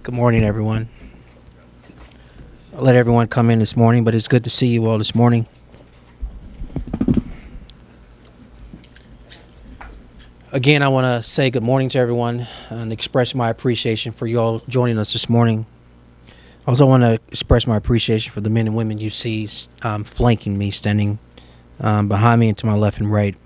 Good morning, everyone. I'll let everyone come in this morning, but it's good to see you all this morning. Again, I want to say good morning to everyone and express my appreciation for you all joining us this morning. I also want to express my appreciation for the men and women you see flanking me, standing behind me and to my left and right.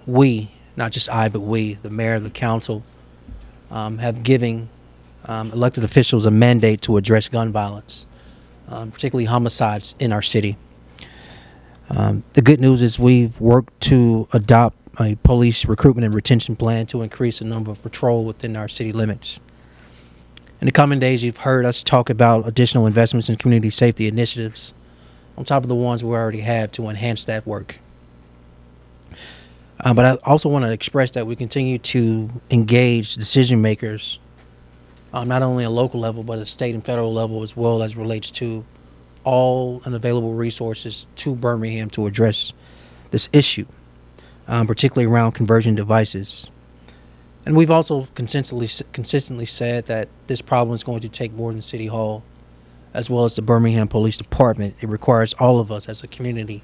We, not just I, but we, the mayor, the council, have given elected officials a mandate to address gun violence, particularly homicides in our city. The good news is we've worked to adopt a police recruitment and retention plan to increase the number of patrol within our city limits. In the coming days, you've heard us talk about additional investments in community safety initiatives on top of the ones we already have to enhance that work. But I also want to express that we continue to engage decision makers, not only at a local level, but at a state and federal level as well, as relates to all unavailable resources to Birmingham to address this issue, particularly around conversion devices. And we've also consistently said that this problem is going to take more than City Hall, as well as the Birmingham Police Department. It requires all of us as a community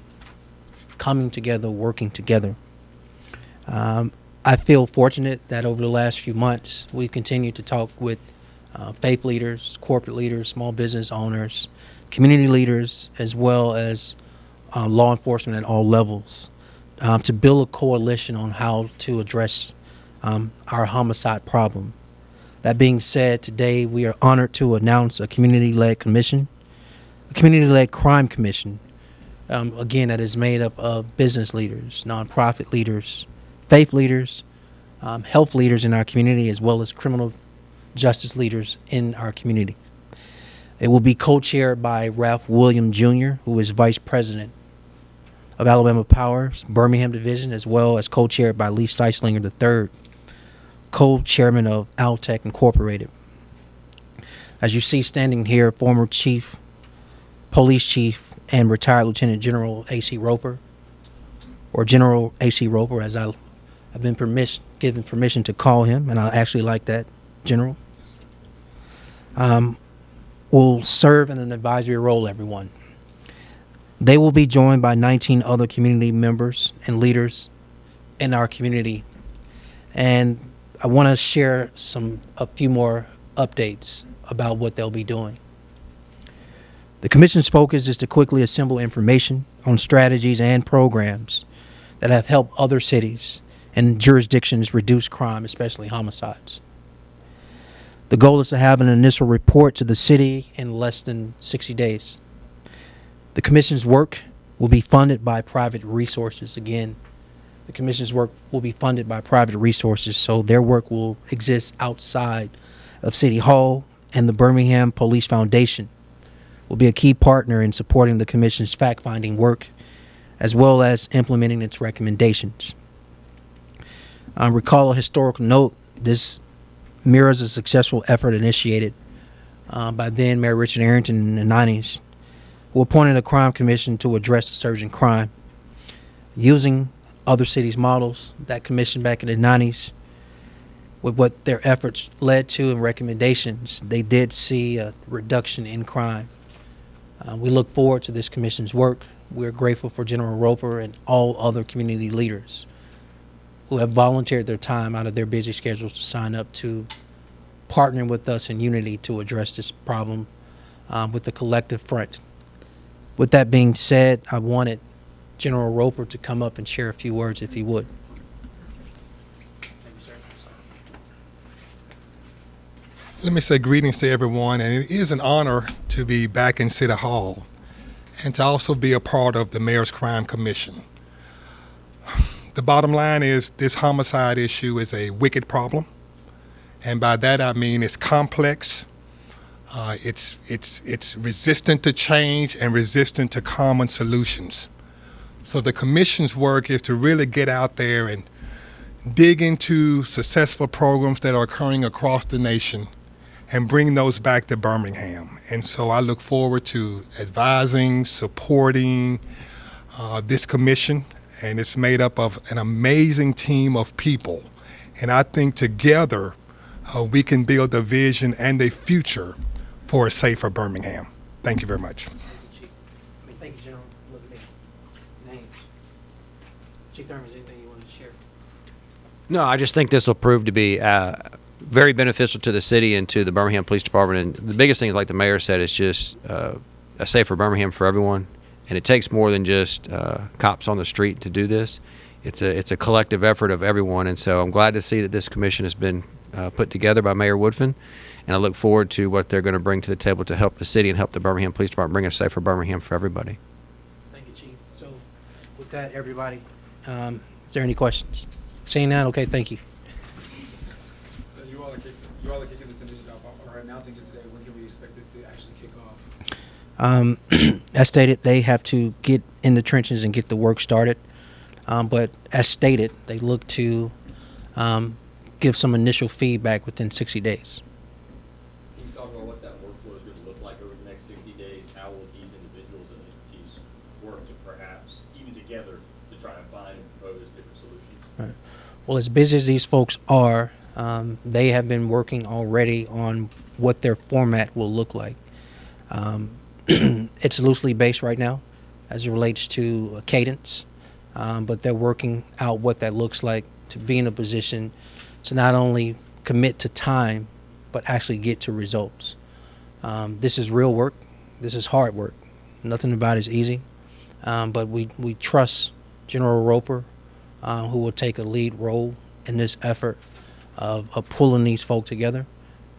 coming together, working together. I feel fortunate that over the last few months, we've continued to talk with faith leaders, corporate leaders, small business owners, community leaders, as well as law enforcement at all levels, to build a coalition on how to address our homicide problem. That being said, today we are honored to announce a community-led commission, a community-led crime commission, again, that is made up of business leaders, nonprofit leaders, faith leaders, health leaders in our community, as well as criminal justice leaders in our community. It will be co-chaired by Ralph William Jr., who is Vice President of Alabama Power's Birmingham Division, as well as co-chaired by Lee Steislinger III, co-chairman of Altech Incorporated. As you see standing here, former police chief and retired Lieutenant General A.C. Roper, or General A.C. Roper, as I've been given permission to call him, and I actually like that, General. Will serve in an advisory role, everyone. They will be joined by 19 other community members and leaders in our community. And I want to share a few more updates about what they'll be doing. The commission's focus is to quickly assemble information on strategies and programs that have helped other cities and jurisdictions reduce crime, especially homicides. The goal is to have an initial report to the city in less than 60 days. The commission's work will be funded by private resources. Again, the commission's work will be funded by private resources, so their work will exist outside of City Hall, and the Birmingham Police Foundation will be a key partner in supporting the commission's fact-finding work, as well as implementing its recommendations. Recall a historical note, this mirrors a successful effort initiated by then Mayor Richard Arrington in the 90s, who appointed a crime commission to address the surge in crime. Using other cities' models, that commission back in the 90s, with what their efforts led to and recommendations, they did see a reduction in crime. We look forward to this commission's work. We're grateful for General Roper and all other community leaders who have volunteered their time out of their busy schedules to sign up to partner with us in unity to address this problem with a collective front. With that being said, I wanted General Roper to come up and share a few words if he would. Thank you, sir. Let me say greetings to everyone, and it is an honor to be back in City Hall and to also be a part of the Mayor's Crime Commission. The bottom line is this homicide issue is a wicked problem, and by that I mean it's complex, it's resistant to change and resistant to common solutions. So the commission's work is to really get out there and dig into successful programs that are occurring across the nation and bring those back to Birmingham. And so I look forward to advising, supporting this commission, and it's made up of an amazing team of people. And I think together we can build a vision and a future for a safer Birmingham. Thank you very much. Thank you, Chief. Thank you, General. Look at me. Names. Chief Thurman, is there anything you want to share? No, I just think this will prove to be very beneficial to the city and to the Birmingham Police Department. And the biggest thing, like the mayor said, is just a safer Birmingham for everyone. And it takes more than just cops on the street to do this. It's a collective effort of everyone. And so I'm glad to see that this commission has been put together by Mayor Woodfin. And I look forward to what they're going to bring to the table to help the city and help the Birmingham Police Department bring a safer Birmingham for everybody. Thank you, Chief. So with that, everybody, is there any questions? Seeing none, okay, thank you. So you all are kicking this initiative off or announcing it today. When can we expect this to actually kick off? As stated, they have to get in the trenches and get the work started. But as stated, they look to give some initial feedback within 60 days. Can you talk about what that workflow is going to look like over the next 60 days? How will these individuals and entities work to perhaps, even together, to try and find and propose different solutions? Right. Well, as busy as these folks are, they have been working already on what their format will look like. It's loosely based right now as it relates to a cadence, but they're working out what that looks like to be in a position to not only commit to time, but actually get to results. This is real work. This is hard work. Nothing about it is easy, but we trust General Roper, who will take a lead role in this effort of pulling these folk together.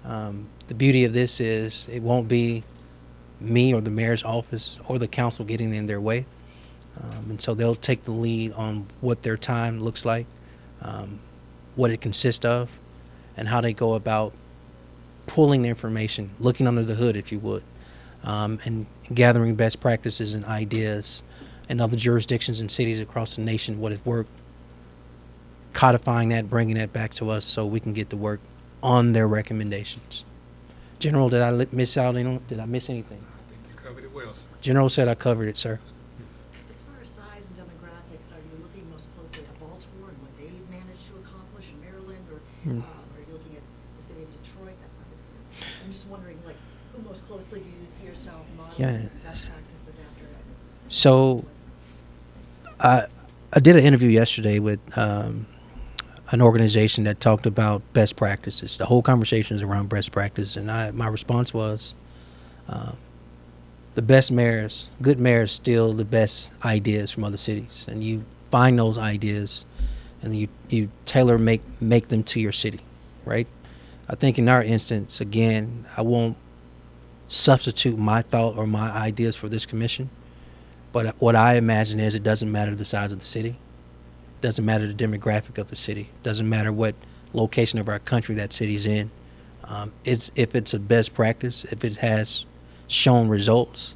The beauty of this is it won't be me or the mayor's office or the council getting in their way. And so they'll take the lead on what their time looks like, what it consists of, and how they go about pulling the information, looking under the hood, if you would, and gathering best practices and ideas in other jurisdictions and cities across the nation, what has worked, codifying that, bringing that back to us so we can get to work on their recommendations. General, did I miss out? Did I miss anything? I think you covered it well, sir. General said I covered it, sir. As far as size and demographics, are you looking most closely at Baltimore and what they've managed to accomplish in Maryland, or are you looking at the city of Detroit? That's obviously. I'm just wondering, like, who most closely do you see yourself modeling best practices after? So, I did an interview yesterday with an organization that talked about best practices. The whole conversation is around best practice, and my response was, the best mayors, good mayors, steal the best ideas from other cities, and you find those ideas, and you tailor make them to your city, right? I think in our instance, again, I won't substitute my thought or my ideas for this commission, but what I imagine is it doesn't matter the size of the city. Doesn't matter the demographic of the city. Doesn't matter what location of our country that city's in. If it's a best practice, if it has shown results,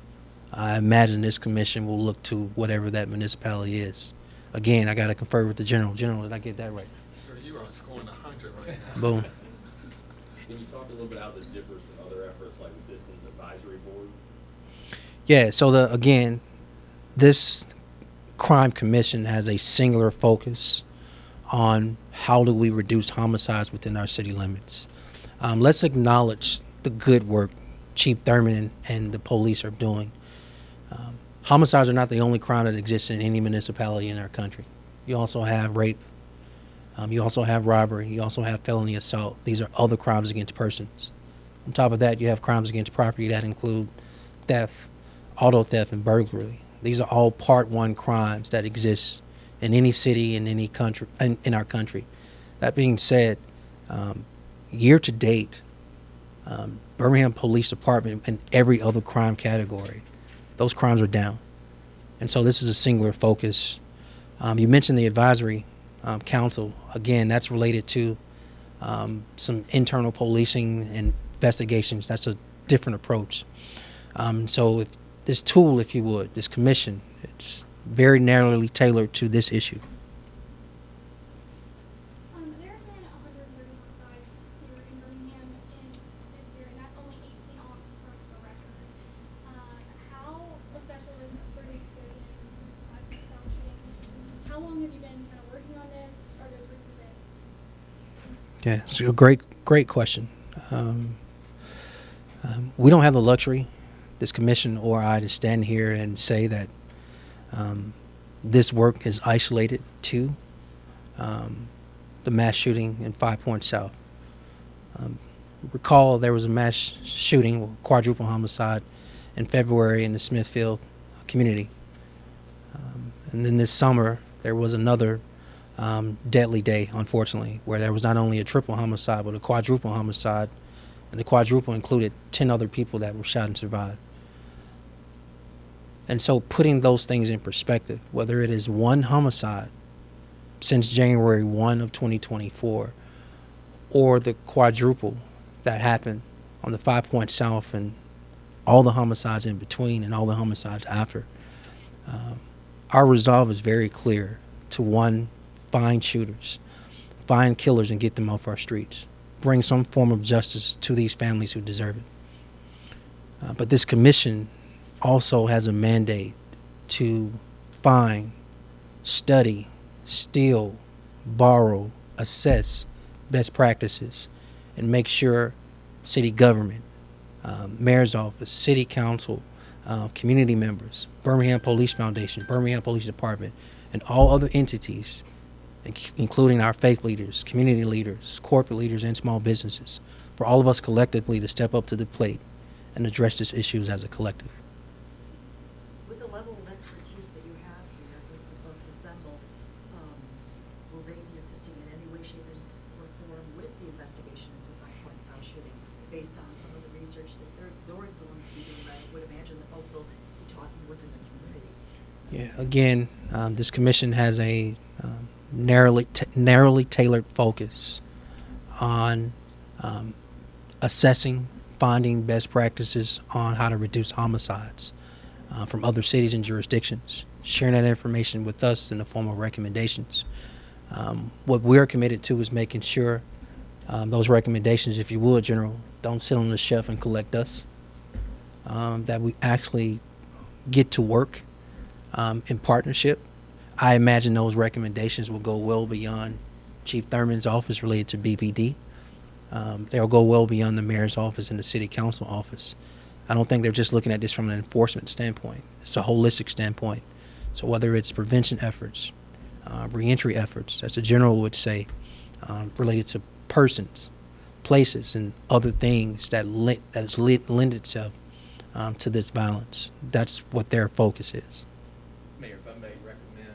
I imagine this commission will look to whatever that municipality is. Again, I got to confer with the general. General, did I get that right? Sir, you are scoring 100 right now. Boom. Can you talk a little bit how this differs from other efforts like the Citizens Advisory Board? Yeah. So this crime commission has a singular focus on how do we reduce homicides within our city limits. Let's acknowledge the good work Chief Thurman and the police are doing. Homicides are not the only crime that exists in any municipality in our country. You also have rape. You also have robbery. You also have felony assault. These are other crimes against persons. On top of that, you have crimes against property that include theft, auto theft, and burglary. These are all Part 1 crimes that exist in any city, in any country, in our country. That being said, year to date, Birmingham Police Department and every other crime category, those crimes are down. And so this is a singular focus. You mentioned the advisory council. Again, that's related to some internal policing and investigations. That's a different approach. So if this tool, if you would, this commission, it's very narrowly tailored to this issue. There have been 130 homicides here in Birmingham in this year, and that's only 18 on from the record. How, especially with 3 weeks ago being South shooting, how long have you been kind of working on this? Are those recent events? Yeah, it's a great question. We don't have the luxury, this commission or I, to stand here and say that this work is isolated to the mass shooting in 5 Points South. Recall there was a mass shooting, quadruple homicide, in February in the Smithfield community. And then this summer, there was another deadly day, unfortunately, where there was not only a triple homicide, but a quadruple homicide. And the quadruple included 10 other people that were shot and survived. And so putting those things in perspective, whether it is one homicide since January 1 of 2024, or the quadruple that happened on the 5 Points South and all the homicides in between and all the homicides after, our resolve is very clear to, one, find shooters, find killers and get them off our streets, bring some form of justice to these families who deserve it. But this commission also has a mandate to find, study, steal, borrow, assess best practices, and make sure city government, mayor's office, city council, community members, Birmingham Police Foundation, Birmingham Police Department, and all other entities, including our faith leaders, community leaders, corporate leaders, and small businesses, for all of us collectively to step up to the plate and address these issues as a collective. With the level of expertise that you have here, with the folks assembled, will they be assisting in any way, shape, or form with the investigation into 5 Points South shooting, based on some of the research that they're going to be doing? I would imagine the folks will be talking within the community. Yeah, again, this commission has a narrowly tailored focus on assessing, finding best practices on how to reduce homicides from other cities and jurisdictions, sharing that information with us in the form of recommendations. What we're committed to is making sure those recommendations, if you would, General, don't sit on the shelf and collect dust, that we actually get to work in partnership. I imagine those recommendations will go well beyond Chief Thurman's office related to BPD. They'll go well beyond the mayor's office and the city council office. I don't think they're just looking at this from an enforcement standpoint. It's a holistic standpoint. So whether it's prevention efforts, reentry efforts, as the general would say, related to persons, places, and other things that lend itself to this violence. That's what their focus is. Mayor, if I may recommend,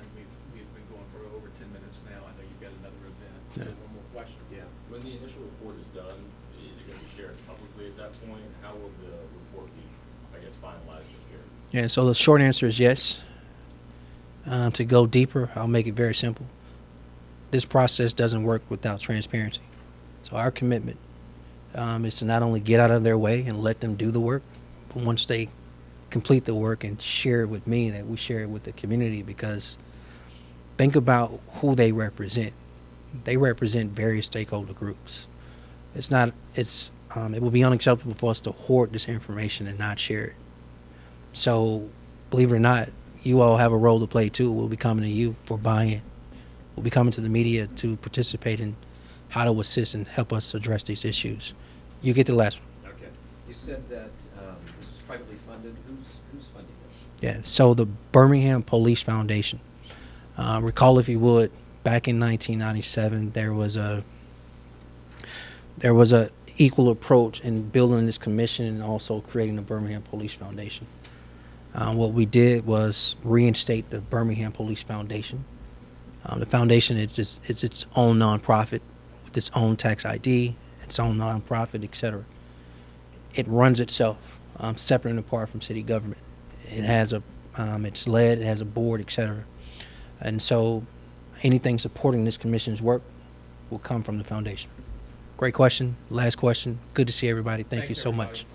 we've been going for over 10 minutes now. I know you've got another event. Yeah. So one more question. Yeah. When the initial report is done, is it going to be shared publicly at that point? How will the report be, I guess, finalized and shared? Yeah, so the short answer is yes. To go deeper, I'll make it very simple. This process doesn't work without transparency. So our commitment is to not only get out of their way and let them do the work, but once they complete the work and share it with me, that we share it with the community, because think about who they represent. They represent various stakeholder groups. It would be unacceptable for us to hoard this information and not share it. So believe it or not, you all have a role to play too. We'll be coming to you for buy-in. We'll be coming to the media to participate in how to assist and help us address these issues. You get the last one. Okay. You said that this is privately funded. Who's funding this? Yeah, so the Birmingham Police Foundation. Recall, if you would, back in 1997, there was a equal approach in building this commission and also creating the Birmingham Police Foundation. What we did was reinstate the Birmingham Police Foundation. The foundation is its own nonprofit with its own tax ID, its own nonprofit, etc. It runs itself separate and apart from city government. It has it's led, it has a board, etc. And so anything supporting this commission's work will come from the foundation. Great question. Last question. Good to see everybody. Thank you Thanks, so everybody. much.